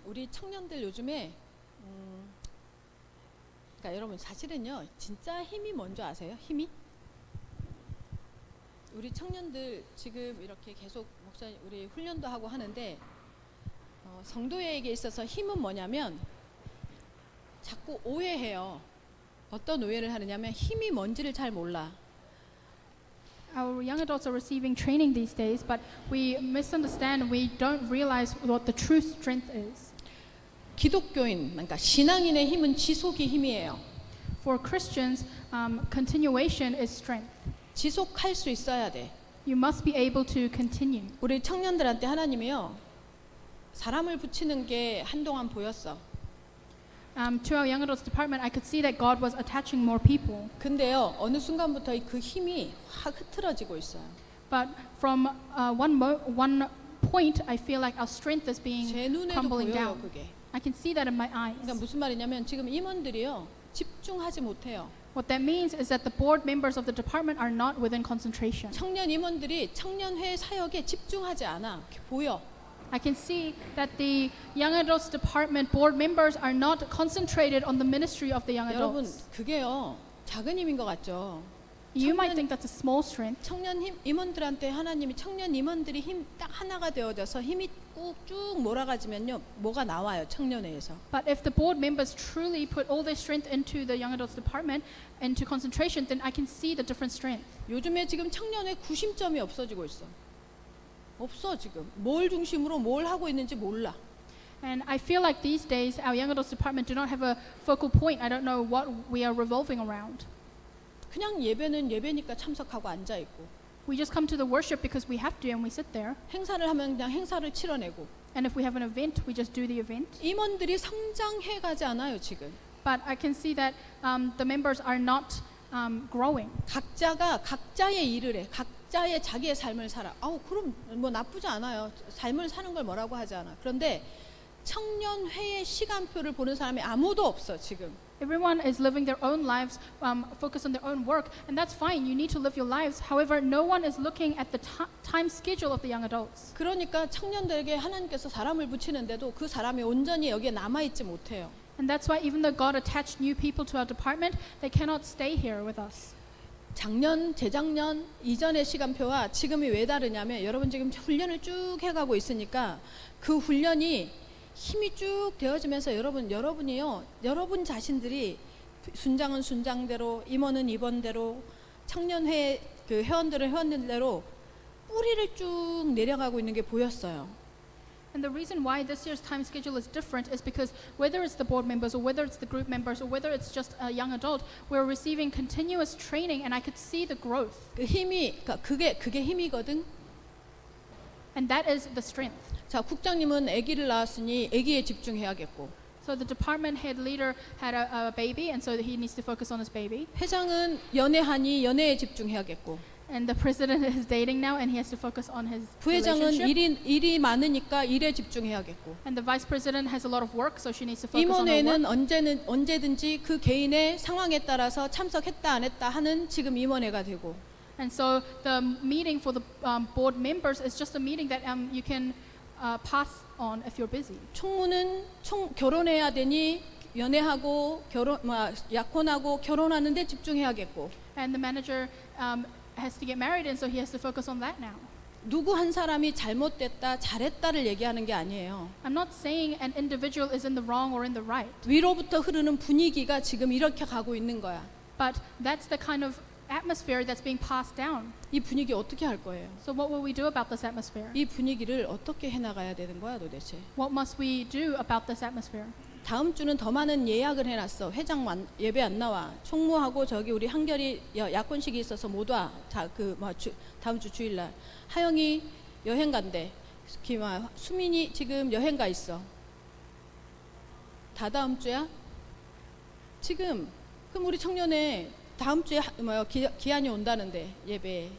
우리 청년들 요즘에 그러니까 여러분 사실은요 진짜 힘이 뭔지 아세요? 힘이? 우리 청년들 지금 이렇게 계속 목사님 우리 훈련도 하고 하는데 성도에게 있어서 힘은 뭐냐면 자꾸 오해해요. 어떤 오해를 하느냐면 힘이 뭔지를 잘 몰라. Our young adults are receiving training these days, but we misunderstand. We don't realize what the true strength is. 기독교인, 그러니까 신앙인의 힘은 지속이 힘이에요. For Christians, continuation is strength. 지속할 수 있어야 돼. You must be able to continue. 우리 청년들한테 하나님이요 사람을 붙이는 게 한동안 보였어. To our young adults department, I could see that God was attaching more people. 근데요 어느 순간부터 그 힘이 확 흐트러지고 있어요. But from one point, I feel like our strength is being 제 눈에도 crumbling 보여요 down. 그게. I can see that in my eyes. 그러니까 무슨 말이냐면 지금 임원들이요 집중하지 못해요. What that means is that the board members of the department are not within concentration. 청년 임원들이 청년회 사역에 집중하지 않아. 이렇게 보여. I can see that the young adults department board members are not concentrated on the ministry of the young 여러분 adults. 그게요 작은 힘인 것 같죠. You might think that's a small strength, 청년 임원들한테 하나님이 청년 임원들이 힘 딱 하나가 되어져서 힘이 꾹쭉 몰아가지면요 뭐가 나와요 청년회에서. but if the board members truly put all their strength into the young adults department, into concentration, then I can see the different strength. 요즘에 지금 청년회 구심점이 없어지고 있어. 없어 지금. 뭘 중심으로 뭘 하고 있는지 몰라. And I feel like these days our young adults department do not have a focal point. I don't know what we are revolving around. 그냥 예배는 예배니까 참석하고 앉아 있고 We just come to the worship because we have to and we sit there. 행사를 하면 그냥 행사를 치러내고 And if we have an event, we just do the event. 임원들이 성장해 가지 않아요 지금. But I can see that the members are not growing. 각자가 각자의 일을 해. 각자의 자기의 삶을 살아. 아우 그럼 뭐 나쁘지 않아요. 삶을 사는 걸 뭐라고 하지 않아. 그런데 청년회의 시간표를 보는 사람이 아무도 없어 지금. Everyone is living their own lives, focused on their own work, and that's fine. You need to live your lives. However, no one is looking at the time schedule of the young adults. 그러니까 청년들에게 하나님께서 사람을 붙이는데도 그 사람이 온전히 여기에 남아 있지 못해요. And that's why even though God attached new people to our department, they cannot stay here with us. 작년, 재작년 이전의 시간표와 지금이 왜 다르냐면 여러분 지금 훈련을 쭉 해가고 있으니까 그 훈련이 힘이 쭉 되어지면서 여러분이요 여러분 자신들이 순장은 순장대로 임원은 임원대로 청년회 그 회원들은 회원들대로 뿌리를 쭉 내려가고 있는 게 보였어요. And the reason why this year's time schedule is different is because whether it's the board members or whether it's the group members or whether it's just a young adult, we're receiving continuous training and I could see the growth. 그 힘이 그러니까 그게 힘이거든. And that is the strength. 자 국장님은 아기를 낳았으니 아기에 집중해야겠고. So the department head leader had a baby and so he needs to focus on his baby. 회장은 연애하니 연애에 집중해야겠고. And the president is dating now and he has to focus on his 부회장은 relationship. 일이 많으니까 일에 집중해야겠고. And the vice president has a lot of work so she needs to focus on her work. 임원회는 언제든지 그 개인의 상황에 따라서 참석했다 안 했다 하는 지금 임원회가 되고. And so the meeting for the board members is just a meeting that you can pass on if you're busy. 총무는 결혼해야 되니 연애하고 약혼하고 결혼하는데 집중해야겠고. And the manager has to get married and so he has to focus on that now. 누구 한 사람이 잘못됐다 잘했다를 얘기하는 게 아니에요. I'm not saying an individual is in the wrong or in the right. 위로부터 흐르는 분위기가 지금 이렇게 가고 있는 거야. But that's the kind of atmosphere that's being passed down. 이 분위기 어떻게 할 거예요? So what will we do about this atmosphere? 이 분위기를 어떻게 해나가야 되는 거야 도대체? What must we do about this atmosphere? 다음 주는 더 많은 예약을 해놨어. 회장 예배 안 나와. 총무하고 저기 우리 한결이 약혼식이 있어서 못 와. 다음 주 주일날. 하영이 여행 간대. 수민이 지금 여행 가 있어. 다다음 주야? 지금 그럼 우리 청년회 다음 주에 기한이 온다는데 예배.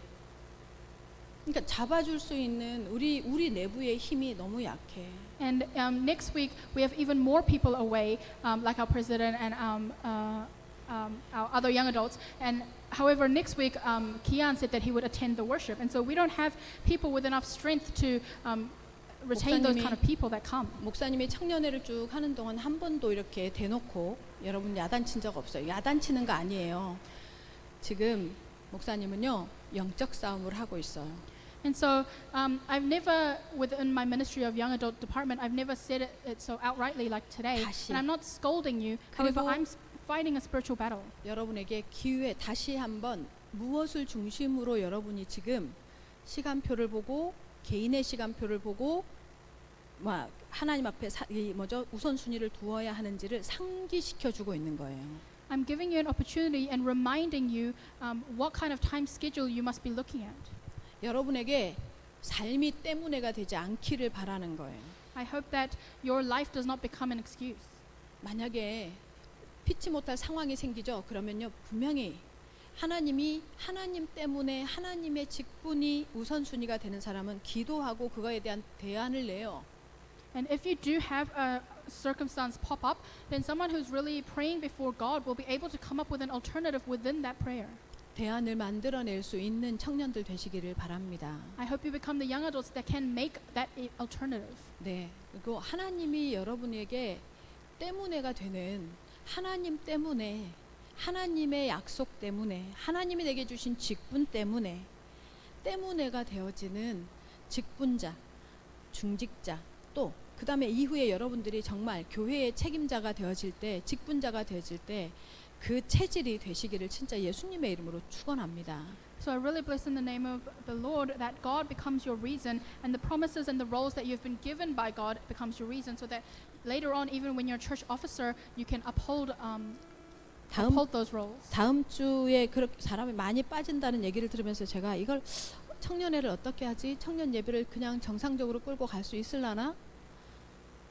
그러니까 잡아줄 수 있는 우리 내부의 힘이 너무 약해. And next week we have even more people away, like our president and our other young adults. And however, next week Kian said that he would attend the worship, and so we don't have people with enough strength to retain those 목사님이- kind of people that come. 목사님이 청년회를 쭉 하는 동안 한 번도 이렇게 대놓고 여러분 야단친 적 없어요. 야단치는 거 아니에요. 지금 목사님은요 영적 싸움을 하고 있어요. And so I've never, within my ministry of young adult department, I've never said it so outrightly like today. 다시. And I'm not scolding you. However, 그리고- I'm fighting a spiritual battle. 여러분에게 기회 다시 한번 무엇을 중심으로 여러분이 지금 시간표를 보고 개인의 시간표를 보고 하나님 앞에 우선순위를 두어야 하는지를 상기시켜 주고 있는 거예요. I'm giving you an opportunity and reminding you what kind of time schedule you must be looking at. 여러분에게 삶이 때문에가 되지 않기를 바라는 거예요. I hope that your life does not become an excuse. 만약에 피치 못할 상황이 생기죠. 그러면요 분명히 하나님 때문에 하나님의 직분이 우선순위가 되는 사람은 기도하고 그거에 대한 대안을 내요. And if you do have a circumstance pop up, then someone who's really praying before God will be able to come up with an alternative within that prayer. 대안을 만들어낼 수 있는 청년들 되시기를 바랍니다. I hope you become the young adults that can make that alternative. 네. 그리고 하나님이 여러분에게 때문에가 되는 하나님 때문에 하나님의 약속 때문에 하나님이 내게 주신 직분 때문에가 되어지는 직분자, 중직자 또 그다음에 이후에 여러분들이 정말 교회의 책임자가 되어질 때 직분자가 되어질 때 그 체질이 되시기를 진짜 예수님의 이름으로 축원합니다. So I really bless in the name of the Lord that God becomes your reason and the promises and the roles that you've been given by God becomes your reason so that later on even when you're a church officer you can uphold those roles. 다음 주에 그렇게 사람이 많이 빠진다는 얘기를 들으면서 제가 이걸 청년회를 어떻게 하지? 청년 예배를 그냥 정상적으로 끌고 갈 수 있을라나?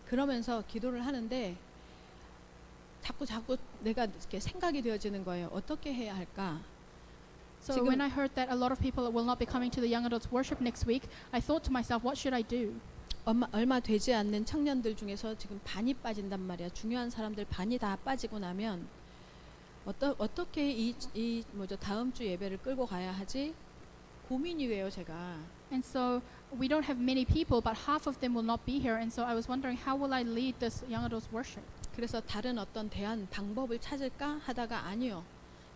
그러면서 기도를 하는데 자꾸 내가 이렇게 생각이 되어지는 거예요. 어떻게 해야 할까? So 지금- when I heard that a lot of people will not be coming to the young adults worship next week, I thought to myself, what should I do? 얼마 되지 않는 청년들 중에서 지금 반이 빠진단 말이야. 중요한 사람들 반이 다 빠지고 나면 어떻게 이 다음 주 예배를 끌고 가야 하지? 고민이 돼요, 제가. And so we don't have many people, but half of them will not be here. And so I was wondering, how will I lead this young adults worship? 그래서 다른 어떤 대안 방법을 찾을까 하다가 아니요.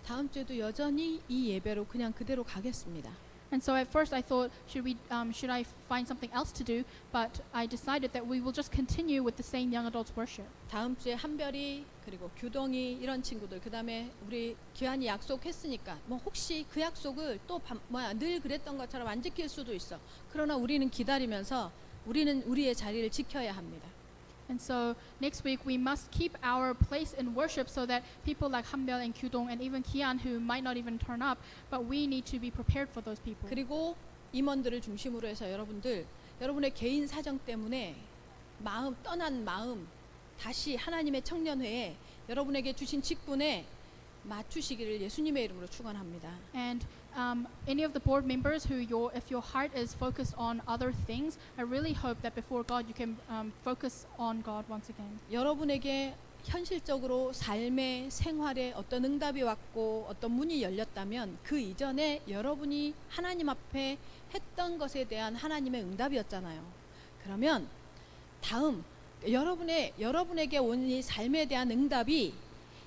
다음 주에도 여전히 이 예배로 그냥 그대로 가겠습니다. And so at first I thought, should I find something else to do? But I decided that we will just continue with the same young adults worship. 다음 주에 한별이 그리고 규동이 이런 친구들 그다음에 우리 기한이 약속했으니까 뭐 혹시 그 약속을 또 늘 그랬던 것처럼 안 지킬 수도 있어. 그러나 우리는 기다리면서 우리는 우리의 자리를 지켜야 합니다. And so next week we must keep our place in worship so that people like Hanbyul and Kyudong and even Kian who might not even turn up, but we need to be prepared for those people. 그리고 임원들을 중심으로 해서 여러분의 개인 사정 때문에 떠난 마음 다시 하나님의 청년회에 여러분에게 주신 직분에 맞추시기를 예수님의 이름으로 축원합니다. And any of the board members if your heart is focused on other things, I really hope that before God you can focus on God once again. 여러분에게 현실적으로 삶의 생활에 어떤 응답이 왔고 어떤 문이 열렸다면 그 이전에 여러분이 하나님 앞에 했던 것에 대한 하나님의 응답이었잖아요. 그러면 다음 여러분에게 온 이 삶에 대한 응답이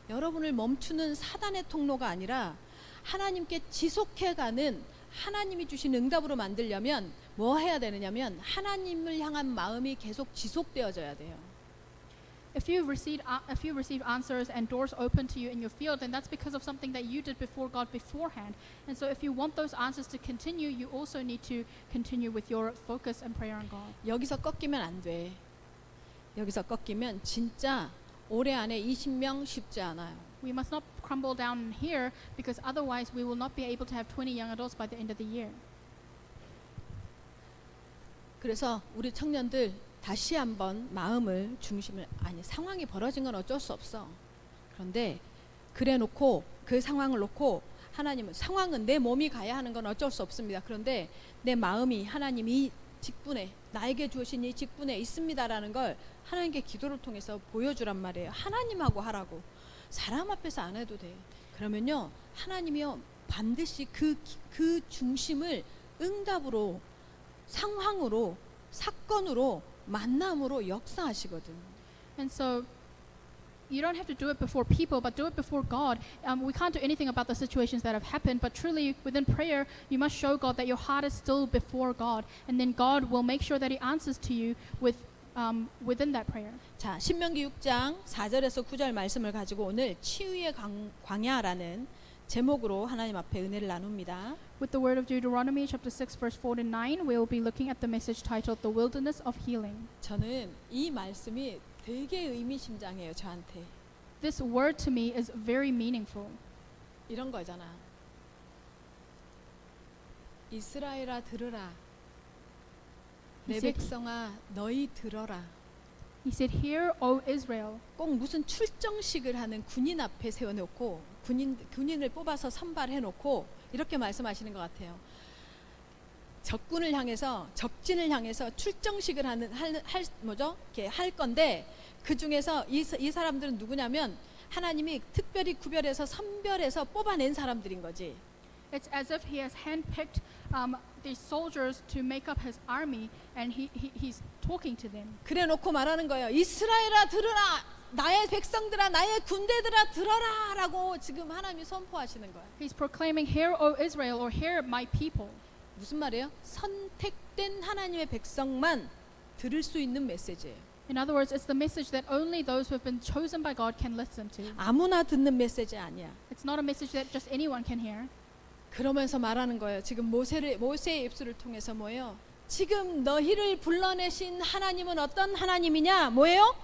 여러분을 멈추는 사단의 통로가 아니라 하나님께 지속해가는 하나님이 주신 응답으로 만들려면 뭐 해야 되느냐면 하나님을 향한 마음이 계속 지속되어져야 돼요. If you receive answers and doors open to you in your field, then that's because of something that you did before God beforehand. And so if you want those answers to continue, you also need to continue with your focus and prayer on God. 여기서 꺾이면 안 돼. 여기서 꺾이면 진짜 올해 안에 20명 쉽지 않아요. We must not crumble down here because otherwise we will not be able to have 20 young adults by the end of the year. 그래서 우리 청년들 다시 한번 상황이 벌어진 건 어쩔 수 없어. 그런데 그 상황을 놓고 하나님은 상황은 내 몸이 가야 하는 건 어쩔 수 없습니다. 그런데 내 마음이 하나님 이 직분에 나에게 주신 이 직분에 있습니다라는 걸 하나님께 기도를 통해서 보여주란 말이에요. 하나님하고 하라고. 사람 앞에서 안 해도 돼. 그러면요 하나님이요 반드시 그 중심을 응답으로 상황으로 사건으로 만남으로 역사하시거든. And so you don't have to do it before people, but do it before God. We can't do anything about the situations that have happened, but truly within prayer, you must show God that your heart is still before God, and then God will make sure that He answers to you within that prayer. 자, 신명기 6장 4절에서 9절 말씀을 가지고 오늘 치유의 광야라는 제목으로 하나님 앞에 은혜를 나눕니다. With the word of Deuteronomy chapter 6 verse 4 to 9, we will be looking at the message titled The Wilderness of Healing. 저는 이 말씀이 되게 의미심장해요, 저한테. This word to me is very meaningful. 이런 거잖아. 이스라엘아 들으라. 내 He said- 백성아 너희 들어라. He said, "Hear, O Israel." 꼭 무슨 출정식을 하는 군인 앞에 세워놓고 군인을 뽑아서 선발해놓고 이렇게 말씀하시는 것 같아요. 적군을 향해서 적진을 향해서 출정식을 할 건데 그 중에서 이 사람들은 누구냐면 하나님이 특별히 구별해서 선별해서 뽑아낸 사람들인 거지. It's as if he has handpicked these soldiers to make up his army, and he's talking to them. 그래놓고 말하는 거예요. 이스라엘아 들으라. 나의 백성들아 나의 군대들아 들어라라고 지금 하나님이 선포하시는 거예요. He's proclaiming, "Hear, O Israel," or "Hear, my people." 무슨 말이에요? 선택된 하나님의 백성만 들을 수 있는 메시지예요. In other words, it's the message that only those who have been chosen by God can listen to. 아무나 듣는 메시지 아니야. It's not a message that just anyone can hear. 그러면서 말하는 거예요. 지금 모세의 입술을 통해서 뭐예요? 지금 너희를 불러내신 하나님은 어떤 하나님이냐? 뭐예요?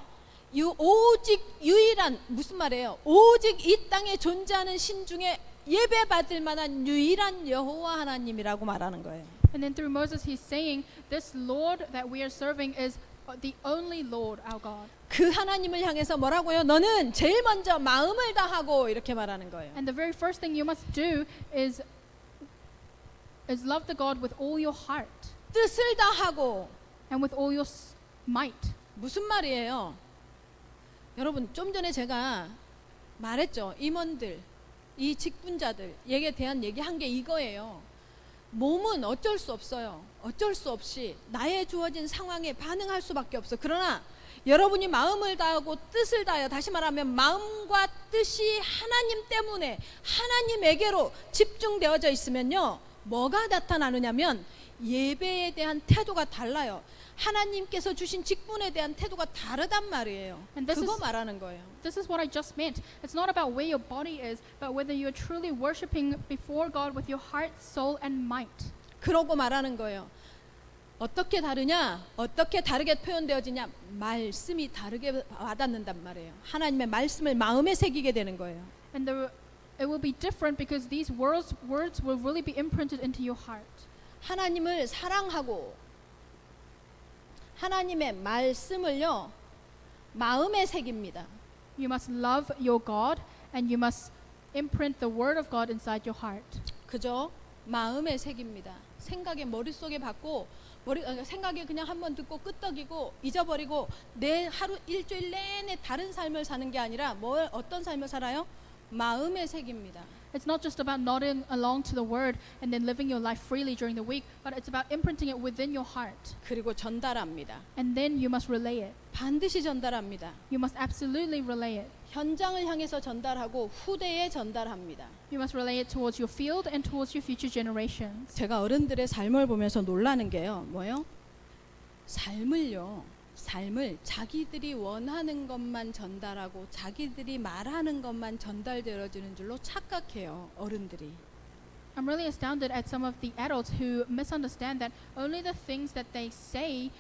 오직 유일한 무슨 말이에요? 오직 이 땅에 존재하는 신 중에 예배받을 만한 유일한 여호와 하나님이라고 말하는 거예요. And then through Moses, he's saying, "This Lord that we are serving is the only Lord, our God." 그 하나님을 향해서 뭐라고요? 너는 제일 먼저 마음을 다하고 이렇게 말하는 거예요. And the very first thing you must do is love the God with all your heart 뜻을 다하고 and with all your might. 무슨 말이에요? 여러분 좀 전에 제가 말했죠. 임원들, 이 직분자들에게 대한 얘기한 게 이거예요. 몸은 어쩔 수 없어요. 어쩔 수 없이 나의 주어진 상황에 반응할 수밖에 없어. 그러나 여러분이 마음을 다하고 뜻을 다하여, 다시 말하면 마음과 뜻이 하나님 때문에 하나님에게로 집중되어져 있으면요, 뭐가 나타나느냐면 예배에 대한 태도가 달라요. 하나님께서 주신 직분에 대한 태도가 다르단 말이에요. And this 그거 is- 말하는 거예요. This is what I just meant. It's not about where your body is, but whether you are truly worshiping before God with your heart, soul, and might. 그러고 말하는 거예요. 어떻게 다르냐? 어떻게 다르게 표현되어지냐? 말씀이 다르게 와닿는단 말이에요. 하나님의 말씀을 마음에 새기게 되는 거예요. And it will be different because these words will really be imprinted into your heart. 하나님을 사랑하고 하나님의 말씀을요 마음에 새깁니다. You must love your God, and you must imprint the word of God inside your heart. 그죠? 마음에 새깁니다. 생각에 머릿속에 받고 생각에 그냥 한번 듣고 끄떡이고 잊어버리고 내 하루 일주일 내내 다른 삶을 사는 게 아니라 어떤 삶을 살아요? 마음에 새깁니다. It's not just about nodding along to the word and then living your life freely during the week, but it's about imprinting it within your heart. 그리고 전달합니다. And then you must relay it. 반드시 전달합니다. You must absolutely relay it. 현장을 향해서 전달하고 후대에 전달합니다. You must relay it towards your field and towards your future generations. 제가 어른들의 삶을 보면서 놀라는 게요. 뭐예요? 삶을 자기들이 원하는 것만 전달하고 자기들이 말하는 것만 전달되어지는 줄로 착각해요. 어른들이. I'm really astounded at some of the adults who misunderstand that only the things that they say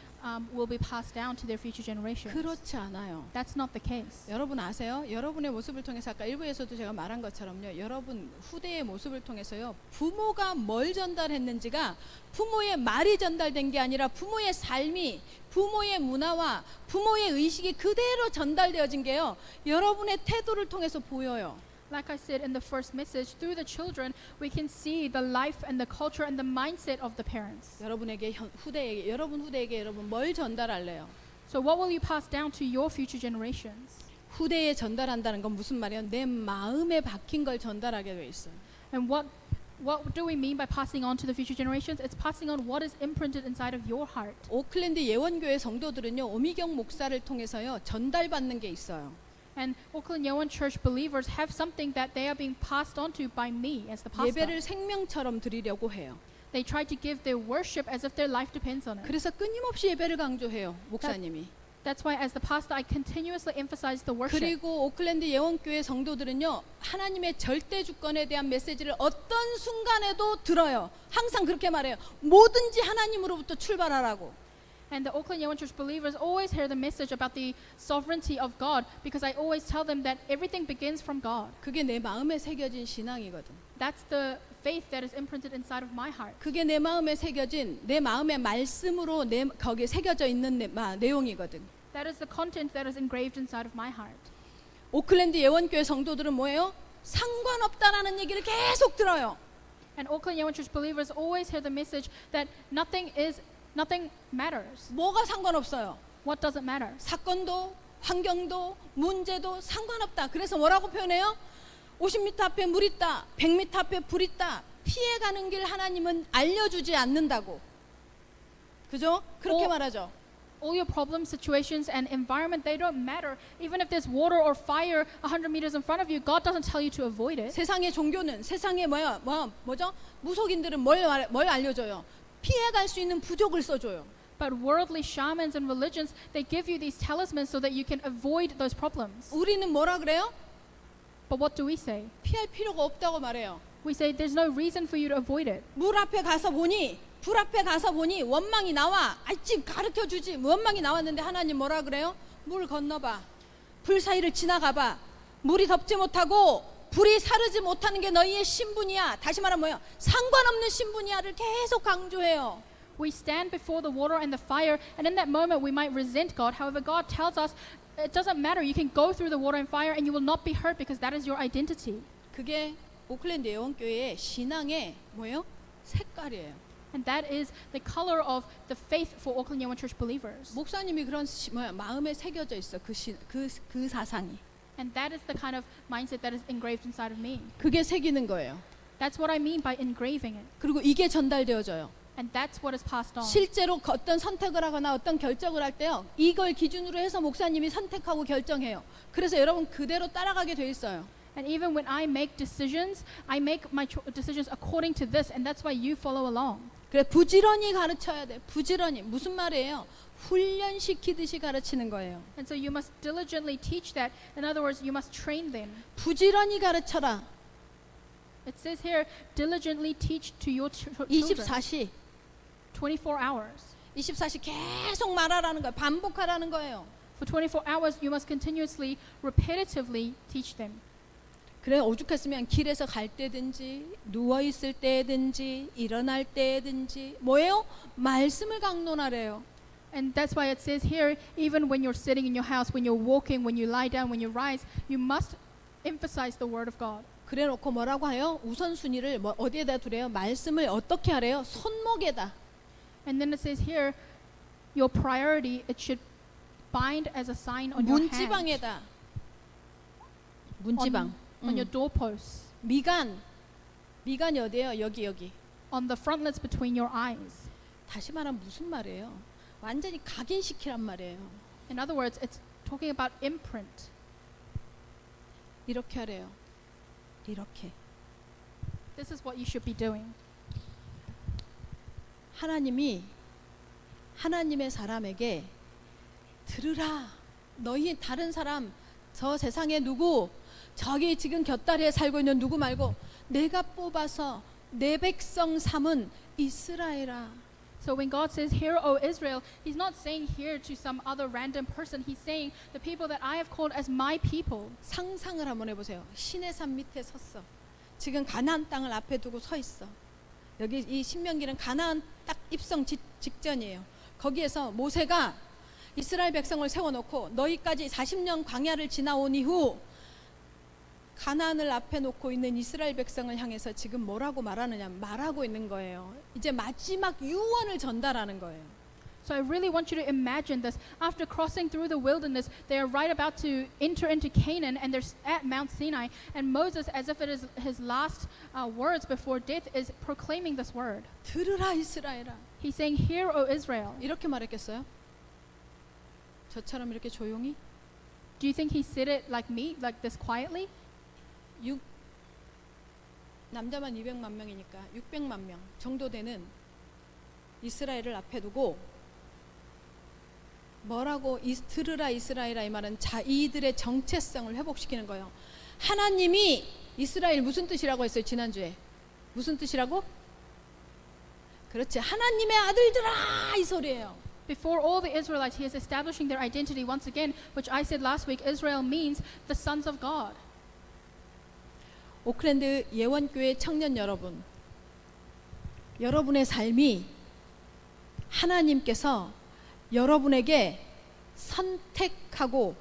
will be passed down to their future generations. 그렇지 않아요. That's not the case. 여러분 아세요? 여러분의 모습을 통해서 아까 일부에서도 제가 말한 것처럼요. 여러분 후대의 모습을 통해서요. 부모가 뭘 전달했는지가 부모의 말이 전달된 게 아니라 부모의 삶이, 부모의 문화와 부모의 의식이 그대로 전달되어진 게요. 여러분의 태도를 통해서 보여요. Like I said in the first message, through the children, we can see the life and the culture and the mindset of the parents. 여러분에게 여러분 후대에게 여러분 뭘 전달할래요? So what will you pass down to your future generations? 후대에 전달한다는 건 무슨 말이에요? 내 마음에 박힌 걸 전달하게 돼 있어요. And what What do we mean by passing on to the future generations? It's passing on what is imprinted inside of your heart. 오클랜드 예원교회 성도들은요, 오미경 목사를 통해서요, 전달받는 게 있어요. And Oakland Yeowon Church believers have something that they are being passed on to by me as the pastor. 예배를 생명처럼 드리려고 해요. They try to give their worship as if their life depends on it. 그래서 끊임없이 예배를 강조해요, 목사님이. That's why as the pastor I continuously emphasize the worship. 그리고 오클랜드 예원교회 성도들은요, 하나님의 절대 주권에 대한 메시지를 어떤 순간에도 들어요. 항상 그렇게 말해요. 뭐든지 하나님으로부터 출발하라고. And the Oakland Yeowon Church believers always hear the message about the sovereignty of God because I always tell them that everything begins from God. 그게 내 마음에 새겨진 신앙이거든. That's the faith that is imprinted inside of my heart. 그게 내 마음에 새겨진, 내 마음의 말씀으로 거기에 새겨져 있는 내용이거든. That is the content that is engraved inside of my heart. 오클랜드 예원교회 성도들은 뭐예요? 상관없다라는 얘기를 계속 들어요. And Oakland Yeowon Church believers always hear the message that nothing matters. 뭐가 상관없어요? What doesn't matter? 사건도, 환경도, 문제도 상관없다. 그래서 뭐라고 표현해요? 50m 앞에 물 있다, 100m 앞에 불 있다. 피해가는 길 하나님은 알려주지 않는다고. 그죠? 그렇게 말하죠. All your problems, situations, and environment, they don't matter. Even if there's water or fire 100 meters in front of you, God doesn't tell you to avoid it. 세상의 종교는, 세상의 뭐죠? 무속인들은 뭘 알려줘요? 피해갈 수 있는 부족을 써줘요. But worldly shamans and religions, they give you these talismans so that you can avoid those problems. 우리는 뭐라 그래요? But what do we say? 피할 필요가 없다고 말해요. We say there's no reason for you to avoid it. 물 앞에 가서 보니, 불 앞에 가서 보니 원망이 나와. 지금 가르쳐 주지. 원망이 나왔는데 하나님 뭐라 그래요? 물 건너봐. 불 사이를 지나가봐. 물이 덮지 못하고 불이 사르지 못하는 게 너희의 신분이야. 다시 말하면 뭐예요? 상관없는 신분이야를 계속 강조해요. We stand before the water and the fire, and in that moment we might resent God. However, God tells us it doesn't matter. You can go through the water and fire and you will not be hurt because that is your identity. 그게 오클랜드 예원교회의 신앙의 뭐예요? 색깔이에요. And that is the color of the faith for Oakland Yeowon Church believers. 목사님이 그런 마음에 새겨져 있어. 그 사상이. And that is the kind of mindset that is engraved inside of me. 그게 새기는 거예요. That's what I mean by engraving it. 그리고 이게 전달되어져요. And that's what is passed on. 실제로 어떤 선택을 하거나 어떤 결정을 할 때요, 이걸 기준으로 해서 목사님이 선택하고 결정해요. 그래서 여러분 그대로 따라가게 돼 있어요. And even when I make decisions, I make my decisions according to this, and that's why you follow along. 그래 부지런히 가르쳐야 돼. 부지런히 무슨 말이에요? 훈련시키듯이 가르치는 거예요. And so you must diligently teach that. In other words, you must train them. 부지런히 가르쳐라. It says here, diligently teach to your children. 24시 24 hours. 24시 계속 말하라는 거예요. 반복하라는 거예요. For 24 hours, you must continuously, repetitively teach them. 그래 오죽했으면 길에서 갈 때든지 누워 있을 때든지 일어날 때든지 뭐예요? 말씀을 강론하래요. And that's why it says here, even when you're sitting in your house, when you're walking, when you lie down, when you rise, you must emphasize the word of God. 그래놓고 뭐라고 해요? 우선순위를 어디에다 두래요? 말씀을 어떻게 하래요? 손목에다. And then it says here, your priority, it should bind as a sign on your hand, 문지방에다. 문지방. on your doorposts, 미간이 어디예요? 여기. on the frontlets between your eyes. 다시 말하면 무슨 말이에요? 완전히 각인시키란 말이에요. In other words, it's talking about imprint. 이렇게 하래요. 이렇게. This is what you should be doing. 하나님이 하나님의 사람에게 들으라. 너희 다른 사람 저 세상에 누구 저기 지금 곁다리에 살고 있는 누구 말고 내가 뽑아서 내 백성 삼은 이스라엘아. So when God says, "Hear, O Israel," He's not saying here to some other random person. He's saying the people that I have called as my people. 상상을 한번 해보세요. 신의 산 밑에 섰어. 지금 가나안 땅을 앞에 두고 서 있어. 여기 이 신명기는 가나안 딱 입성 직전이에요. 거기에서 모세가 이스라엘 백성을 세워놓고 너희까지 40년 광야를 지나온 이후 가나안을 앞에 놓고 있는 이스라엘 백성을 향해서 지금 뭐라고 말하느냐 말하고 있는 거예요. 이제 마지막 유언을 전달하는 거예요. So I really want you to imagine this. After crossing through the wilderness, they are right about to enter into Canaan, and they're at Mount Sinai. And Moses, as if it is his last words before death, is proclaiming this word. 들으라 이스라엘아. He's saying, "Hear, O Israel." 이렇게 말했겠어요? 저처럼 이렇게 조용히? Do you think he said it like me, like this quietly? 남자만 200만 명이니까 600만 명 정도 되는 이스라엘을 앞에 두고 뭐라고 들으라 이스라엘아 이 말은 이들의 정체성을 회복시키는 거예요. 하나님이 이스라엘 무슨 뜻이라고 했어요 지난주에? 무슨 뜻이라고? 그렇지, 하나님의 아들들아 이 소리예요. Before all the Israelites, he is establishing their identity once again, which I said last week, Israel means the sons of God. 오클랜드 예원교회 청년 여러분, 여러분의 삶이 하나님께서 여러분에게 선택하고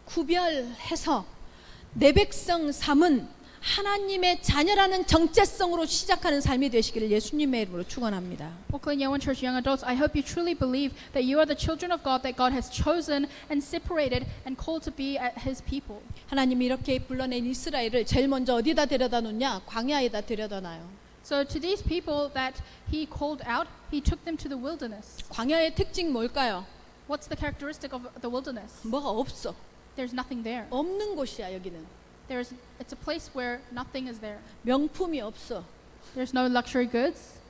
구별해서 내 백성 삼은 하나님의 자녀라는 정체성으로 시작하는 삶이 되시기를 예수님의 이름으로 축원합니다. Oakland Yeowon Church Young Adults, I hope you truly believe that you are the children of God, that God has chosen and separated and called to be His people. 하나님이 이렇게 불러낸 이스라엘을 제일 먼저 어디다 데려다 놓냐? 광야에다 데려다 놔요. So to these people that He called out, He took them to the wilderness. 광야의 특징 뭘까요? What's the characteristic of the wilderness? 뭐가 없어. There's nothing there. 없는 곳이야 여기는. It's a place where nothing is there. 명품이 없어. There's no luxury goods.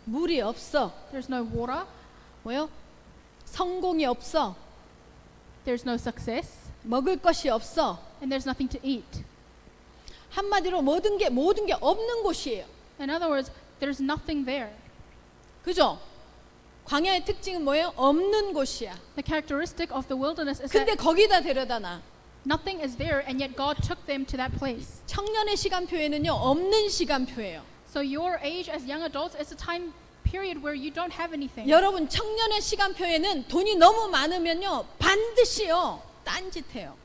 물이 없어. There's no water. 뭐요? 성공이 없어. There's no success. 먹을 것이 없어. And there's nothing to eat. 한마디로 모든 게 없는 곳이에요. In other words, there's nothing there. 그죠? 광야의 특징은 뭐예요? 없는 곳이야. The characteristic of the wilderness is 근데 that 거기다 데려다 놔. nothing is there, and yet God took them to that place. 청년의 시간표에는요 없는 시간표예요. So your age as young adults is a time period where you don't have anything. 여러분 청년의 시간표에는 돈이 너무 많으면요 반드시요 딴짓해요.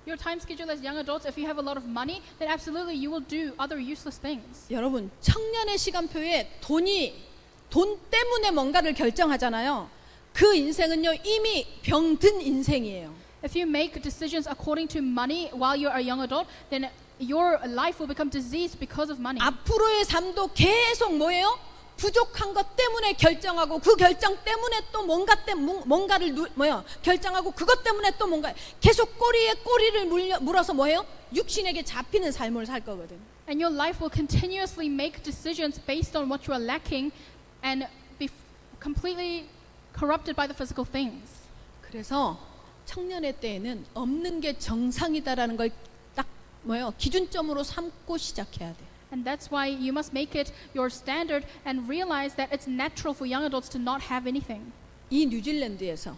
Your time schedule as young adults, if you have a lot of money, then absolutely you will do other useless things. 여러분 청년의 시간표에 돈 때문에 뭔가를 결정하잖아요. 그 인생은요 이미 병든 인생이에요. If you make decisions according to money while you're a young adult, then your life will become diseased because of money. 앞으로의 삶도 계속 뭐예요? 부족한 것 때문에 결정하고 그 결정 때문에 또 뭔가를 결정하고 그것 때문에 또 뭔가 계속 꼬리에 꼬리를 물어서 뭐예요? 육신에게 잡히는 삶을 살 거거든. And your life will continuously make decisions based on what you are lacking and be completely corrupted by the physical things. 그래서 청년의 때에는 없는 게 정상이다라는 걸 딱 기준점으로 삼고 시작해야 돼. And that's why you must make it your standard and realize that it's natural for young adults to not have anything. 이 뉴질랜드에서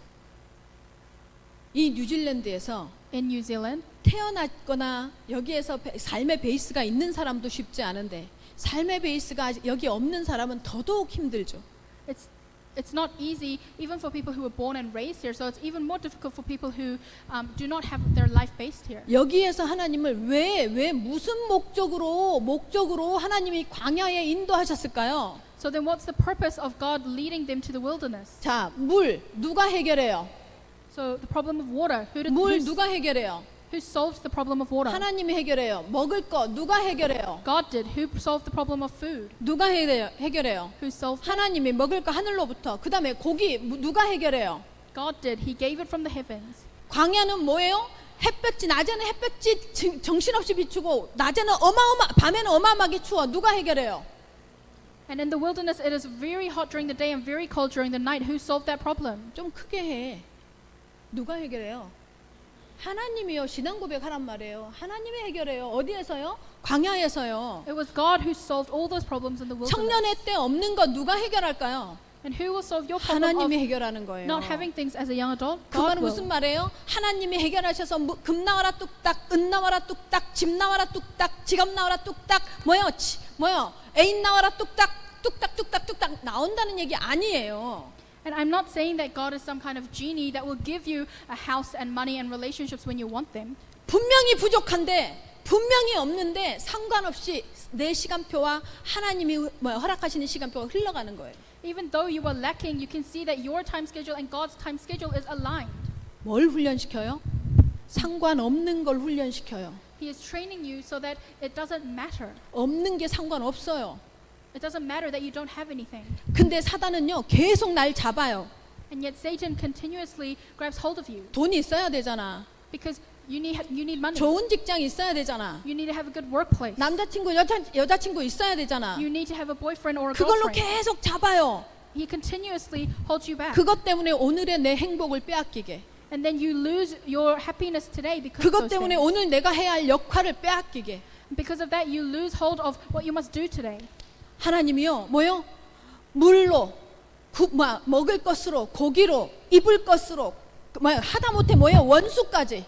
In New Zealand, 태어났거나 여기에서 삶의 베이스가 있는 사람도 쉽지 않은데 삶의 베이스가 여기 없는 사람은 더더욱 힘들죠. it's not easy even for people who were born and raised here. So it's even more difficult for people who do not have their life based here. 여기에서 하나님을 왜 무슨 목적으로 하나님이 광야에 인도하셨을까요? So then what's the purpose of God leading them to the wilderness? 자, 물 누가 해결해요? So the problem of water, 물 누가 해결해요? who solved the problem of water? 하나님이 해결해요. 먹을 거 누가 해결해요? God did. Who solved the problem of food? 누가 해결해요? Who solved it? 하나님이 먹을 거 하늘로부터. 그다음에 고기 누가 해결해요? God did. He gave it from the heavens. 광야는 뭐예요? 햇볕이 낮에는 햇볕이 정신없이 비추고 낮에는 밤에는 어마어마하게 추워. 누가 해결해요? And in the wilderness it is very hot during the day and very cold during the night. Who solved that problem? 좀 크게 해. 누가 해결해요? 하나님이요. 신앙 고백하란 말이에요. 하나님이 해결해요. 어디에서요? 광야에서요. It was God who solved all those problems in the wilderness. 청년의 때 없는 거 누가 해결할까요? And who will solve your problem 하나님이 of 해결하는 거예요. not having things as a young adult? 그 God 말은 무슨 will. 말이에요? 하나님이 해결하셔서 금 나와라 뚝딱, 은 나와라 뚝딱, 집 나와라 뚝딱, 지갑 나와라 뚝딱, 애인 나와라 뚝딱 나온다는 얘기 아니에요. And I'm not saying that God is some kind of genie that will give you a house and money and relationships when you want them. 분명히 부족한데, 분명히 없는데 상관없이 내 시간표와 하나님이 허락하시는 시간표가 흘러가는 거예요. even though you are lacking, you can see that your time schedule and God's time schedule is aligned. 뭘 훈련시켜요? 상관없는 걸 훈련시켜요. He is training you so that it doesn't matter. 없는 게 상관없어요. It doesn't matter that you don't have anything. 근데 사단은요, 계속 날 잡아요. And yet Satan continuously grabs hold of you 돈이 있어야 되잖아. because you need money. 좋은 직장 있어야 되잖아. You need to have a good workplace. 남자친구, 여자친구 있어야 되잖아. You need to have a boyfriend or a 그걸로 girlfriend. 계속 잡아요. He continuously holds you back. 그것 때문에 오늘의 내 행복을 빼앗기게. And then you lose your happiness today because of 그것 those 때문에 things. 오늘 내가 해야 할 역할을 빼앗기게. Because of that, you lose hold of what you must do today. 하나님이요, 뭐요? 물로, 먹을 것으로, 고기로, 입을 것으로, 하다못해 뭐요? 원수까지.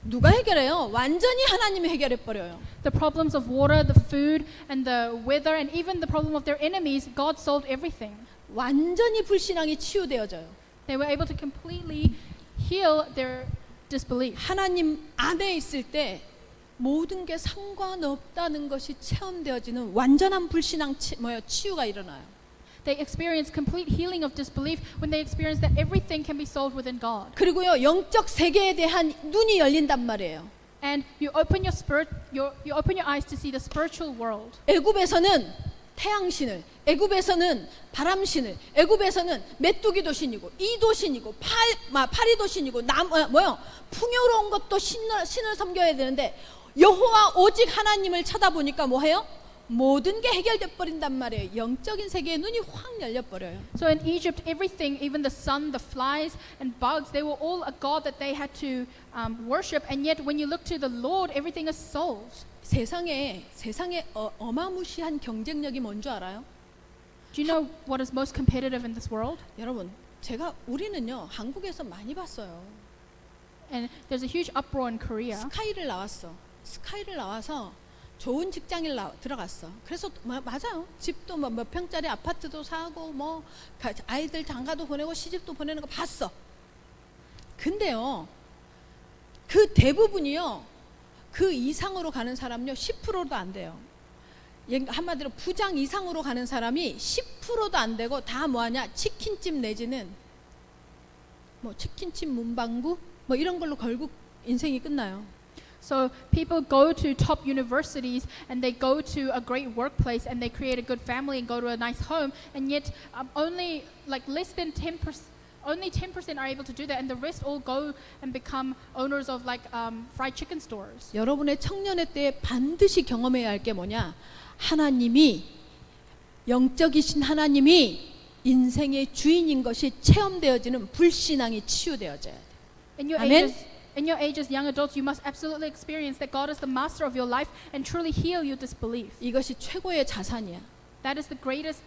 누가 해결해요? 완전히 하나님이 해결해 버려요. The problems of water, the food, and the weather, and even the problem of their enemies, God solved everything. 완전히 불신앙이 치유되어져요. They were able to completely heal their disbelief. 하나님 안에 있을 때 모든 게 상관없다는 것이 체험되어지는 완전한 불신앙 치유가 일어나요. They experience complete healing of disbelief when they experience that everything can be solved within God. 그리고요, 영적 세계에 대한 눈이 열린단 말이에요. And you open you open your eyes to see the spiritual world. 애굽에서는 태양신을, 애굽에서는 바람신을, 애굽에서는 메뚜기도 신이고 이도 신이고 파리도 신이고 풍요로운 것도 신을 섬겨야 되는데 여호와 오직 하나님을 쳐다보니까 뭐해요? 모든 게 해결돼 버린단 말이에요. 영적인 세계의 눈이 확 열려 버려요. So in Egypt, everything, even the sun, the flies, and bugs, they were all a god that they had to worship. And yet, when you look to the Lord, everything is solved. 세상에 어마무시한 경쟁력이 뭔 줄 알아요? Do you know what is most competitive in this world? 여러분, 우리는요 한국에서 많이 봤어요. And there's a huge uproar in Korea. 스카이를 나와서 좋은 직장을 들어갔어. 그래서 맞아요. 집도 몇 평짜리 아파트도 사고 아이들 장가도 보내고 시집도 보내는 거 봤어. 근데요, 그 대부분이요, 그 이상으로 가는 사람요 10%도 안 돼요. 한마디로 부장 이상으로 가는 사람이 10%도 안 되고 다 뭐하냐? 치킨집 내지는 치킨집 문방구 이런 걸로 결국 인생이 끝나요. So people go to top universities and they go to a great workplace and they create a good family and go to a nice home, and yet only less than 10%. Only 10% are able to do that, and the rest all go and become owners of fried chicken stores. 여러분의 청년의 때에 반드시 경험해야 할 게 뭐냐? 하나님이, 영적이신 하나님이 인생의 주인인 것이 체험되어지는 불신앙이 치유되어져야 돼. 아멘. In your age as young adults, you must absolutely experience that God is the master of your life and truly heal your disbelief. 이것이 최고의 자산이야. That is the greatest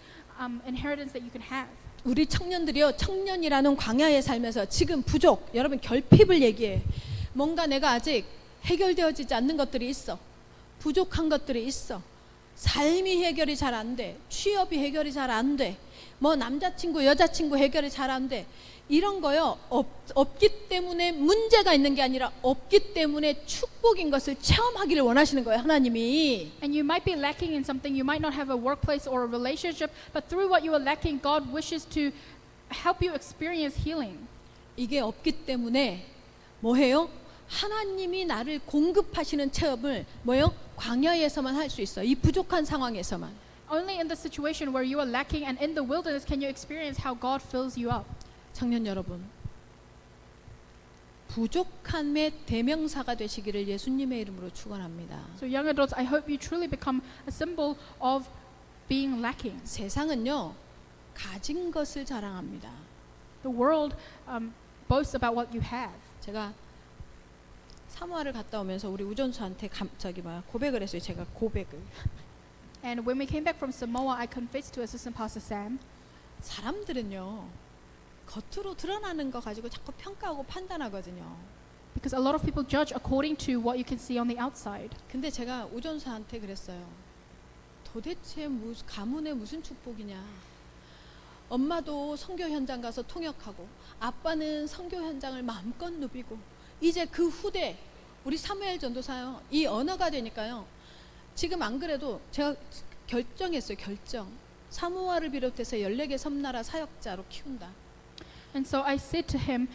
inheritance that you can have. 우리 청년들이요, 청년이라는 광야의 삶에서 지금 부족, 여러분 결핍을 얘기해. 뭔가 내가 아직 해결되어지지 않는 것들이 있어. 부족한 것들이 있어. 삶이 해결이 잘 안 돼. 취업이 해결이 잘 안 돼. 남자친구, 여자친구 해결이 잘 안 돼. 이런 거요, 없기 때문에 문제가 있는 게 아니라 없기 때문에 축복인 것을 체험하기를 원하시는 거예요, 하나님이. And you might be lacking in something, you might not have a workplace or a relationship, but through what you are lacking, God wishes to help you experience healing. 이게 없기 때문에 뭐해요? 하나님이 나를 공급하시는 체험을 광야에서만 할 수 있어. 이 부족한 상황에서만. Only in the situation where you are lacking and in the wilderness can you experience how God fills you up. 청년 여러분, 부족함의 대명사가 되시기를 예수님의 이름으로 축원합니다. So young adults, I hope you truly become a symbol of being lacking. 세상은요, 가진 것을 자랑합니다. The world boasts about what you have. 제가 사모아를 갔다 오면서 우리 우전수한테 고백을 했어요. 제가 고백을. And when we came back from Samoa, I confessed to Assistant Pastor Sam. 사람들은요, 겉으로 드러나는 거 가지고 자꾸 평가하고 판단하거든요. Because a lot of people judge according to what you can see on the outside. 근데 제가 우전수한테 그랬어요. 도대체 가문에 무슨 축복이냐. 엄마도 선교 현장 가서 통역하고 아빠는 선교 현장을 마음껏 누비고 이제 그 후대 우리 사무엘 전도사요. 이 언어가 되니까요. 지금 안 그래도 제가 결정했어요. 사무아를 비롯해서 14개 섬나라 사역자로 키운다. And so I said to him,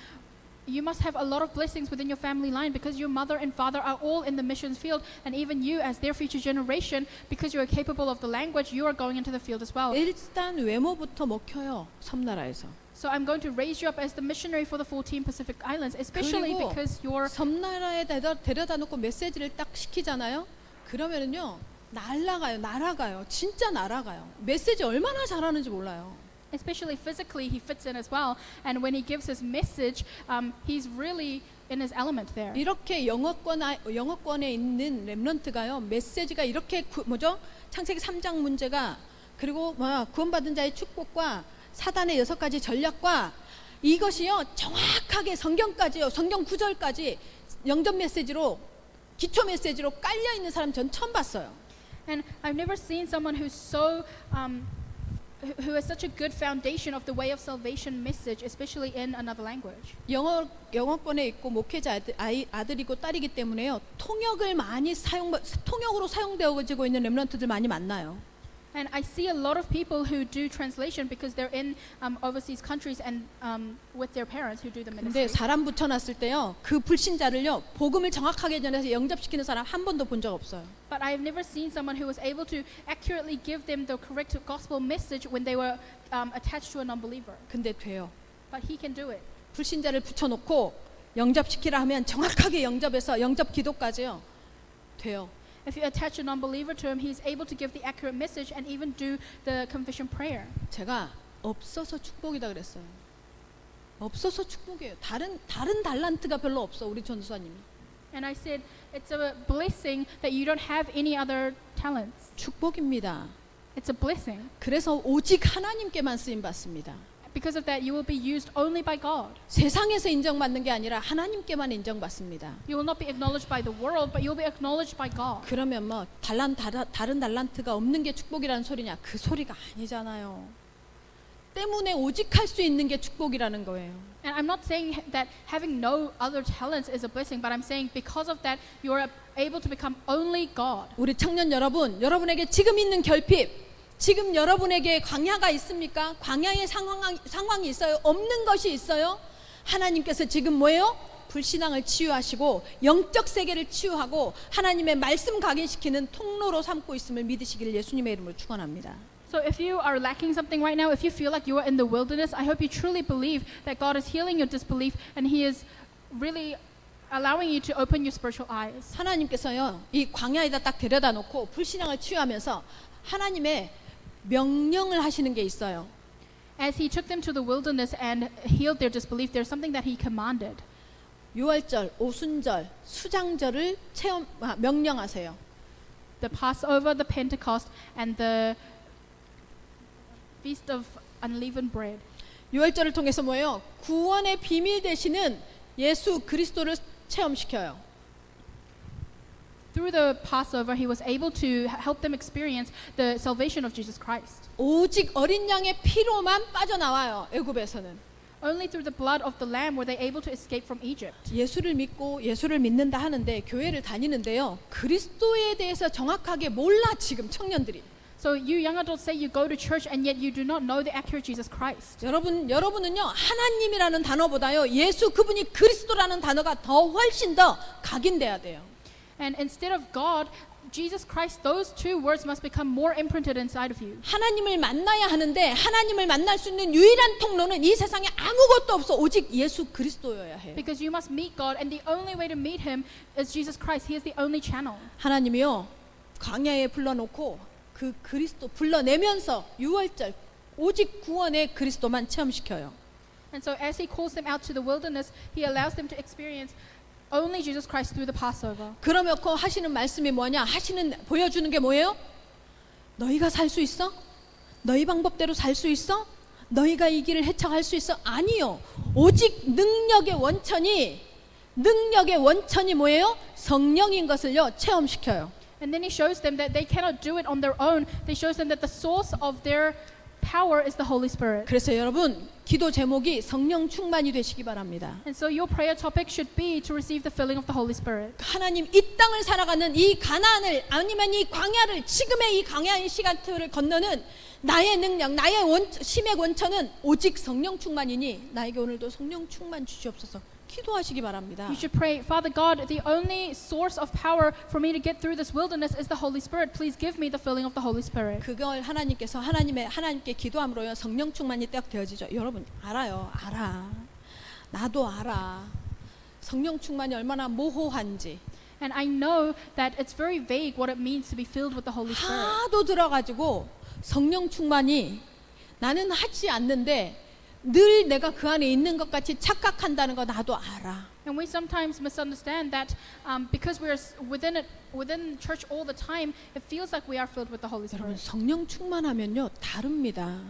you must have a lot of blessings within your family line because your mother and father are all in the missions field, and even you as their future generation, because you are capable of the language, you are going into the field as well. 일단 외모부터 먹혀요. 섬나라에서. So I'm going to raise you up as the missionary for the 14 Pacific Islands, especially 그리고 because you're 섬나라에 데려다 놓고 메시지를 딱 시키잖아요. 그러면은요 날아가요. 진짜 날아가요. 메시지 얼마나 잘하는지 몰라요. especially physically, he fits in as well. And when he gives his message, he's really in his element there. 이렇게 영어권에 있는 렘넌트가요 메시지가 이렇게 뭐죠? 창세기 3장 문제가 그리고 구원받은 자의 축복과 사단의 6가지 전략과 이것이요 정확하게 성경까지요 성경 구절까지 영접 메시지로 기초 메시지로 깔려 있는 사람 전 처음 봤어요. And I've never seen someone who's so who has such a good foundation of the way of salvation message, especially in another language. 영어권에 있고 목회자 아들이고 딸이기 때문에요. 통역으로 사용되어지고 있는 렘넌트들 많이 만나요. And I see a lot of people who do translation because they're in overseas countries and with their parents who do the 근데 ministry. 사람 붙여놨을 때요, 그 불신자를요, 복음을 정확하게 전해서 영접시키는 사람 한 번도 본 적 없어요. But I've never seen someone who was able to accurately give them the correct gospel message when they were attached to a non-believer. 근데 돼요. But he can do it. 불신자를 붙여놓고 영접시키라 하면 정확하게 영접해서 영접 기도까지요, 돼요. If you attach a non-believer to him, he's able to give the accurate message and even do the confession prayer. 제가 없어서 축복이다 그랬어요. 없어서 축복이에요. 다른 달란트가 별로 없어 우리 전도사님이. And I said, it's a blessing that you don't have any other talents. 축복입니다. It's a blessing. 그래서 오직 하나님께만 쓰임 받습니다. Because of that, you will be used only by God. 세상에서 인정받는 게 아니라 하나님께만 인정받습니다. You will not be acknowledged by the world, but you'll be acknowledged by God. 그러면 뭐 다른 달란트가 없는 게 축복이라는 소리냐? 그 소리가 아니잖아요. 때문에 오직 할 수 있는 게 축복이라는 거예요. And I'm not saying that having no other talents is a blessing, but I'm saying because of that, you're able to become only God. 우리 청년 여러분, 여러분에게 지금 있는 결핍, 지금 여러분에게 광야가 있습니까? 광야의 상황이 있어요? 없는 것이 있어요? 하나님께서 지금 뭐예요? 불신앙을 치유하시고 영적 세계를 치유하고 하나님의 말씀 각인시키는 통로로 삼고 있음을 믿으시기를 예수님의 이름으로 축원합니다. So if you are lacking something right now, if you feel like you are in the wilderness, I hope you truly believe that God is healing your disbelief and He is really allowing you to open your spiritual eyes. 하나님께서요 이 광야에다 딱 데려다 놓고 불신앙을 치유하면서 하나님의 명령을 하시는 게 있어요. As He took them to the wilderness and healed their disbelief, there's something that He commanded. 유월절, 오순절, 수장절을 명령하세요. The Passover, the Pentecost, and the Feast of Unleavened Bread. 유월절을 통해서 뭐예요? 구원의 비밀 되시는 예수 그리스도를 체험시켜요. Through the Passover, He was able to help them experience the salvation of Jesus Christ. 오직 어린 양의 피로만 빠져나와요. 애굽에서는. Only through the blood of the Lamb were they able to escape from Egypt. 예수를 믿고 예수를 믿는다 하는데 교회를 다니는데요. 그리스도에 대해서 정확하게 몰라 지금 청년들이. So you young adults say you go to church and yet you do not know the accurate Jesus Christ. 여러분은요 하나님이라는 단어보다요 예수 그분이 그리스도라는 단어가 더 훨씬 더 각인돼야 돼요. And instead of God, Jesus Christ, those two words must become more imprinted inside of you. 하나님을 만나야 하는데 하나님을 만날 수 있는 유일한 통로는 이 세상에 아무것도 없어 오직 예수 그리스도여야 해요. Because you must meet God, and the only way to meet Him is Jesus Christ. He is the only channel. 하나님이요 광야에 불러놓고 그 그리스도 불러내면서 유월절 오직 구원의 그리스도만 체험시켜요. And so as He calls them out to the wilderness, He allows them to experience only Jesus Christ through the Passover. 그러면서 하시는 말씀이 뭐냐? 보여주는 게 뭐예요? 너희가 살 수 있어? 너희 방법대로 살 수 있어? 너희가 이 길을 헤쳐갈 수 있어? 아니요. 오직 능력의 원천이 뭐예요? 성령인 것을요 체험시켜요. And then He shows them that they cannot do it on their own. He shows them that the source of their power is the Holy Spirit. 그래서 여러분 기도 제목이 성령 충만이 되시기 바랍니다. And so your prayer topic should be to receive the filling of the Holy Spirit. 하나님 이 땅을 살아가는 이 가나안을 아니면 이 광야를 지금의 이 광야의 시간들을 건너는 나의 능력, 나의 심의 원천은 오직 성령 충만이니 나에게 오늘도 성령 충만 주시옵소서. 기도하시기 바랍니다. You should pray, Father God, the only source of power for me to get through this wilderness is the Holy Spirit. Please give me the filling of the Holy Spirit. 그걸 하나님께서 하나님께 기도함으로요 성령 충만이 딱 되어지죠. 여러분 알아요, 알아. 나도 알아. 성령 충만이 얼마나 모호한지. And I know that it's very vague what it means to be filled with the Holy Spirit. 하도 들어가지고 성령 충만이 나는 하지 않는데 늘 내가 그 안에 있는 것 같이 착각한다는 거 나도 알아. And we sometimes misunderstand that because we are within church all the time, it feels like we are filled with the Holy 여러분 Spirit. 성령 충만하면요 다릅니다.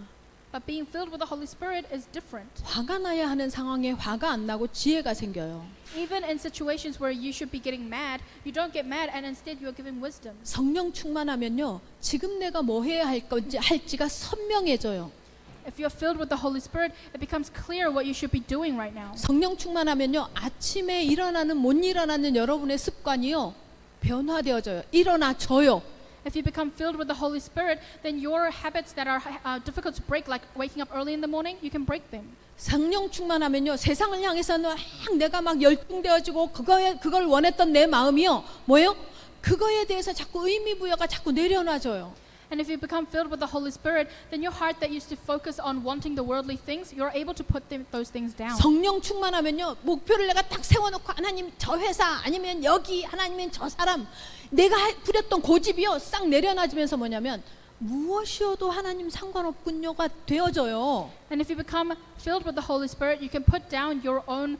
But being filled with the Holy Spirit is different. 화가 나야 하는 상황에 화가 안 나고 지혜가 생겨요. Even in situations where you should be getting mad, you don't get mad, and instead you are given wisdom. 성령 충만하면요 지금 내가 뭐 해야 할지가 선명해져요. If you're filled with the Holy Spirit, it becomes clear what you should be doing right now. 성령 충만하면요 아침에 일어나는 못 일어나는 여러분의 습관이요 변화되어져요. 일어나져요. If you become filled with the Holy Spirit, then your habits that are difficult to break, like waking up early in the morning, you can break them. 성령 충만하면요 세상을 향해서는 막 내가 막 열중되어지고 그걸 원했던 내 마음이요 뭐예요? 그거에 대해서 자꾸 의미 부여가 자꾸 내려놔져요. And if you become filled with the Holy Spirit, then your heart that used to focus on wanting the worldly things, you're able to put those things down. 성령 충만하면요 목표를 내가 딱 세워놓고 하나님 저 회사 아니면 여기 하나님은 저 사람 내가 부렸던 고집이요 싹 내려놔지면서 뭐냐면 무엇이어도 하나님 상관없군요가 되어져요. And if you become filled with the Holy Spirit, you can put down your own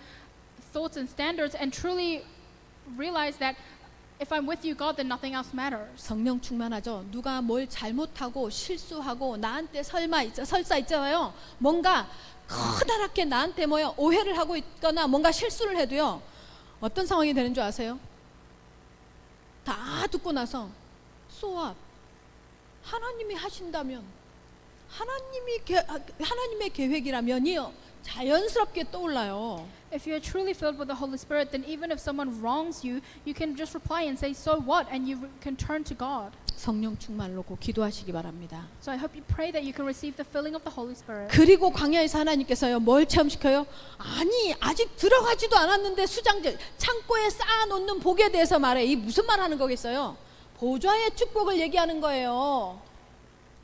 thoughts and standards and truly realize that if I'm with you, God, then nothing else matters. 성령 충만하죠. 누가 뭘 잘못하고 실수하고 나한테 설사 있잖아요. 뭔가 커다랗게 나한테 오해를 하고 있거나 뭔가 실수를 해도요. 어떤 상황이 되는 줄 아세요? 다 듣고 나서 so what? 하나님이 하신다면 하나님의 계획이라면이요. 자연스럽게 떠올라요. If you are truly filled with the Holy Spirit, then even if someone wrongs you, you can just reply and say, so what? And you can turn to God. 성령 충만으로 기도하시기 바랍니다. So I hope you pray that you can receive the filling of the Holy Spirit. 그리고 광야에서 하나님께서요 뭘 체험시켜요? 아니 아직 들어가지도 않았는데 수장들 창고에 쌓아놓는 복에 대해서 말해. 이 무슨 말 하는 거겠어요? 보좌의 축복을 얘기하는 거예요.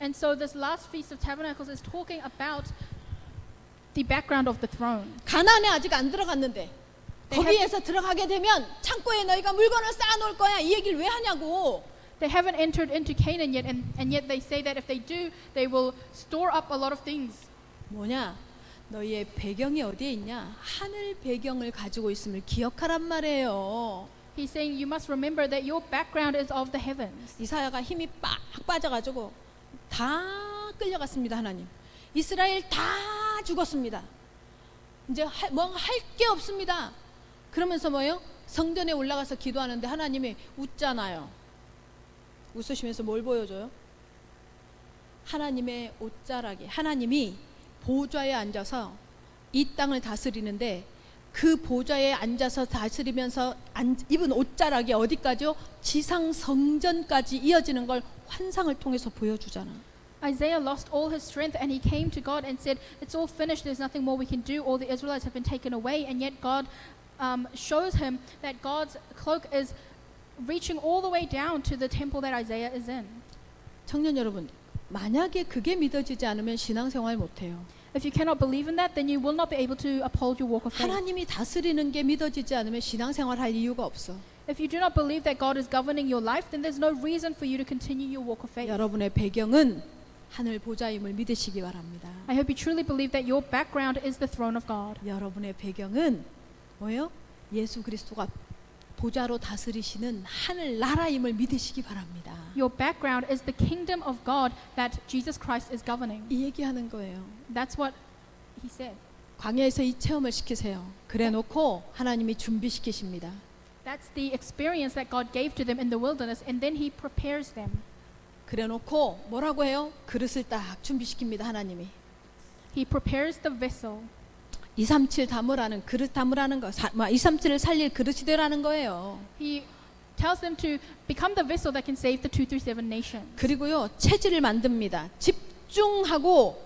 And so this last Feast of Tabernacles is talking about the background of the throne. 가나안에 아직 안 들어갔는데 거기에서 들어가게 되면 창고에 너희가 물건을 쌓아놓을 거야. 이 얘기를 왜 하냐고. They haven't entered into Canaan yet, and yet they say that if they do, they will store up a lot of things. 뭐냐? 너희의 배경이 어디에 있냐? 하늘 배경을 가지고 있음을 기억하란 말이에요. He's saying you must remember that your background is of the heavens. 이사야가 힘이 빡 빠져가지고 다 끌려갔습니다. 하나님. 이스라엘 다 죽었습니다. 이제 뭐 할 게 없습니다. 그러면서 뭐예요? 성전에 올라가서 기도하는데 하나님이 웃잖아요. 웃으시면서 뭘 보여줘요? 하나님의 옷자락이 하나님이 보좌에 앉아서 이 땅을 다스리는데 그 보좌에 앉아서 다스리면서 입은 옷자락이 어디까지요? 지상 성전까지 이어지는 걸 환상을 통해서 보여주잖아. Isaiah lost all his strength and he came to God and said, it's all finished, there's nothing more we can do, all the Israelites have been taken away, and yet God shows him that God's cloak is reaching all the way down to the temple that Isaiah is in. 청년 여러분, 만약에 그게 믿어지지 않으면 신앙생활 못해요. If you cannot believe in that, then you will not be able to uphold your walk of faith. 하나님이 다스리는 게 믿어지지 않으면 신앙생활 할 이유가 없어. If you do not believe that God is governing your life, then there's no reason for you to continue your walk of faith. 여러분의 배경은 하늘 보좌임을 믿으시기 바랍니다. I hope you truly believe that your background is the throne of God. 여러분의 배경은 뭐예요? 예수 그리스도가 보좌로 다스리시는 하늘 나라임을 믿으시기 바랍니다. Your background is the kingdom of God that Jesus Christ is governing. 이 얘기하는 거예요. That's what he said. 광야에서 이 체험을 시키세요. 그래 놓고 하나님이 준비시키십니다. That's the experience that God gave to them in the wilderness, and then he prepares them. 그래놓고 뭐라고 해요? 그릇을 딱 준비시킵니다. 하나님이. He prepares the vessel. 237 담으라는 그릇 담으라는 거, 237을 살릴 그릇이 되라는 거예요. He tells them to become the vessel that can save the 237 nations. 그리고요 체질을 만듭니다. 집중하고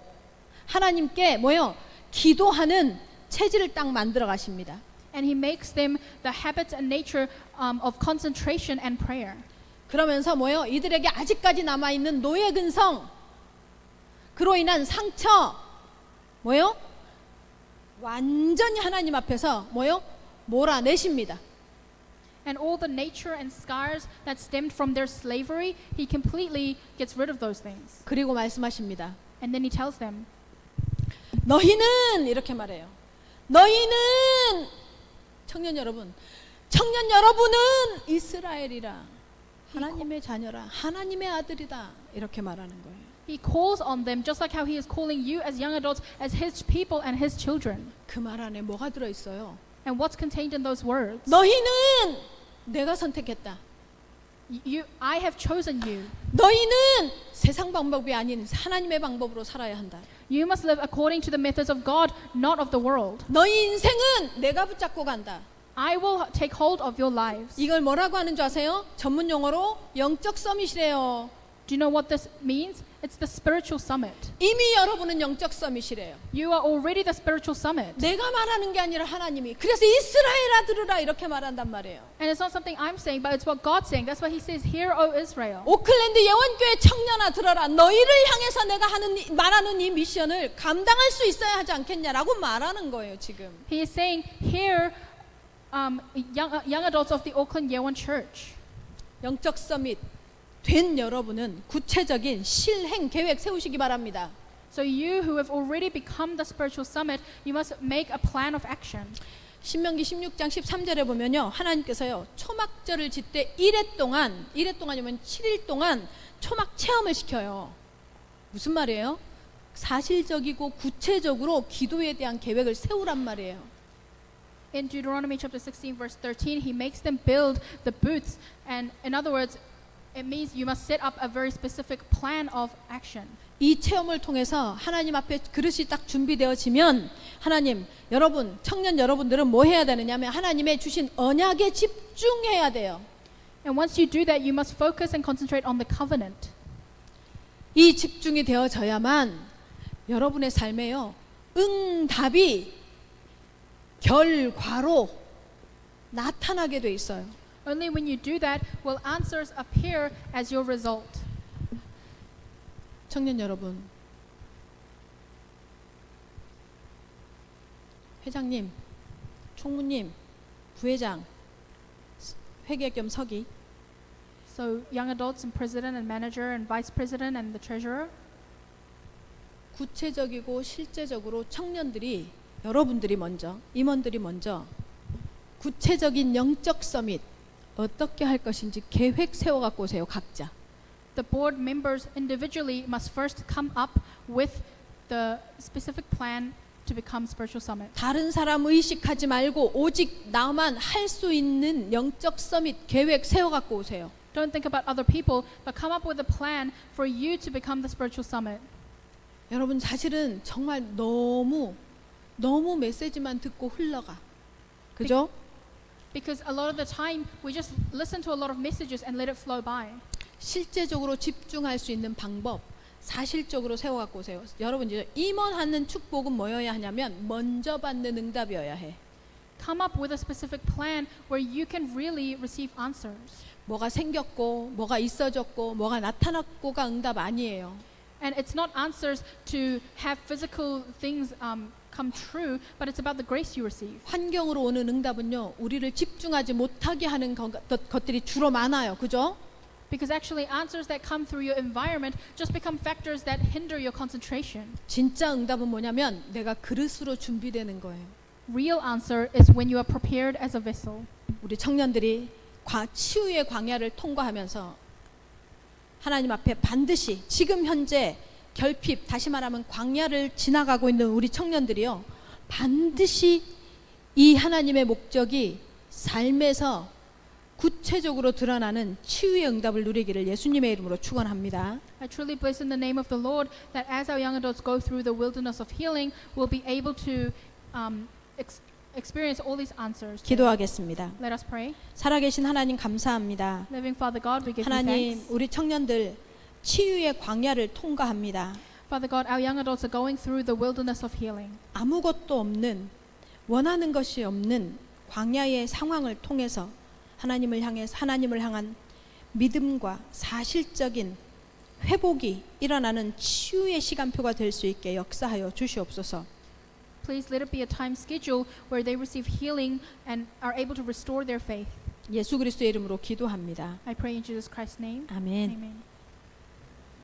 하나님께 뭐요? 기도하는 체질을 딱 만들어 가십니다. And he makes them the habits and nature of concentration and prayer. 그러면서 뭐요? 이들에게 아직까지 남아 있는 노예 근성, 그로 인한 상처, 뭐요? 완전히 하나님 앞에서 뭐요? 몰아내십니다. And all the nature and scars that stemmed from their slavery, he completely gets rid of those things. 그리고 말씀하십니다. And then he tells them, 너희는 이렇게 말해요. 너희는 청년 여러분은 이스라엘이라, 하나님의 자녀라, 하나님의 아들이다, 이렇게 말하는 거예요. he calls on them just like how he is calling you as young adults as his people and his children. 그 말 안에 뭐가 들어 있어요? And what's contained in those words? 너희는 내가 선택했다. I have chosen you. 너희는 세상 방법이 아닌 하나님의 방법으로 살아야 한다. You must live according to the methods of God, not of the world. 너희 인생은 내가 붙잡고 간다. I will take hold of your lives. 이걸 뭐라고 하는 줄 아세요? 전문 용어로 영적 서밋이래요. Do you know what this means? It's the spiritual summit. 이미 여러분은 영적 서밋이래요. You are already the spiritual summit. 내가 말하는 게 아니라 하나님이. 그래서 이스라엘아 들으라 이렇게 말한단 말이에요. And it's not something I'm saying, but it's what God's saying. That's why he says, "Hear, O Israel." 오클랜드 예원교회 청년아 들어라. 너희를 향해서 내가 말하는 이 미션을 감당할 수 있어야 하지 않겠냐라고 말하는 거예요, 지금. He is saying, "Hear, young adults of the Auckland Yeowon Church." 영적 서밋 된 여러분은 구체적인 실행 계획 세우시기 바랍니다. So you who have already become the spiritual summit, you must make a plan of action. 신명기 16장 13절에 보면요. 하나님께서요. 초막절을 짓때 1회 동안이면 7일 동안 초막 체험을 시켜요. 무슨 말이에요? 사실적이고 구체적으로 기도에 대한 계획을 세우란 말이에요. In Deuteronomy chapter 16 verse 13, he makes them build the booths, and in other words, it means you must set up a very specific plan of action. 이 체험을 통해서 하나님 앞에 그릇이 딱 준비되어지면 하나님, 여러분, 청년 여러분들은 뭐 해야 되느냐면 하나님의 주신 언약에 집중해야 돼요. And once you do that, you must focus and concentrate on the covenant. 이 집중이 되어져야만 여러분의 삶에요. 응답이 결과로 나타나게 돼 있어요. Only when you do that will answers appear as your result. 청년 여러분, 회장님, 총무님, 부회장, 회계 겸 서기, So young adults and president and manager and vice president and the treasurer, 구체적이고 실제적으로 청년들이, 여러분들이 먼저, 임원들이 먼저 구체적인 영적 서밋 어떻게 할 것인지 계획 세워갖고 오세요. 각자. the board members individually must first come up with the specific plan to become spiritual summit. 다른 사람 의식하지 말고 오직 나만 할 수 있는 영적 서밋 계획 세워갖고 오세요. Don't think about other people, but come up with a plan for you to become the spiritual summit. 여러분 사실은 정말 너무 메시지만 듣고 흘러가. 그죠? Because a lot of the time we just listen to a lot of messages and let it flow by. 실제적으로 집중할 수 있는 방법 사실적으로 세워갖고 오세요. 여러분 이제 임원하는 축복은 뭐여야 하냐면 먼저 받는 응답이어야 해. Come up with a specific plan where you can really receive answers. 뭐가 생겼고 뭐가 있어졌고 뭐가 나타났고가 응답 아니에요. And it's not answers to have physical things come true, but it's about the grace you receive. 환경으로 오는 응답은요. 우리를 집중하지 못하게 하는 것들이 주로 많아요. 그죠? Because actually answers that come through your environment just become factors that hinder your concentration. 진짜 응답은 뭐냐면 내가 그릇으로 준비되는 거예요. Real answer is when you are prepared as a vessel. 우리 청년들이 치유의 광야를 통과하면서 하나님 앞에 반드시 지금 현재 결핍, 다시 말하면 광야를 지나가고 있는 우리 청년들이요. 반드시 이 하나님의 목적이 삶에서 구체적으로 드러나는 치유의 응답을 누리기를 예수님의 이름으로 축원합니다. I truly bless in the name of the Lord that as our young adults go through the wilderness of healing, we'll be able to experience all these answers. 기도하겠습니다. Let us pray. 살아계신 하나님 감사합니다. Living Father God, we give you 하나님, thanks. 우리 청년들 치유의 광야를 통과합니다. Father God, our young adults are going through the wilderness of healing. 아무것도 없는, 원하는 것이 없는 광야의 상황을 통해서 하나님을 향한 믿음과 사실적인 회복이 일어나는 치유의 시간표가 될 수 있게 역사하여 주시옵소서. Please let it be a time schedule where they receive healing and are able to restore their faith. 예수 그리스도의 이름으로 기도합니다. I pray in Jesus Christ's name. 아멘. Amen.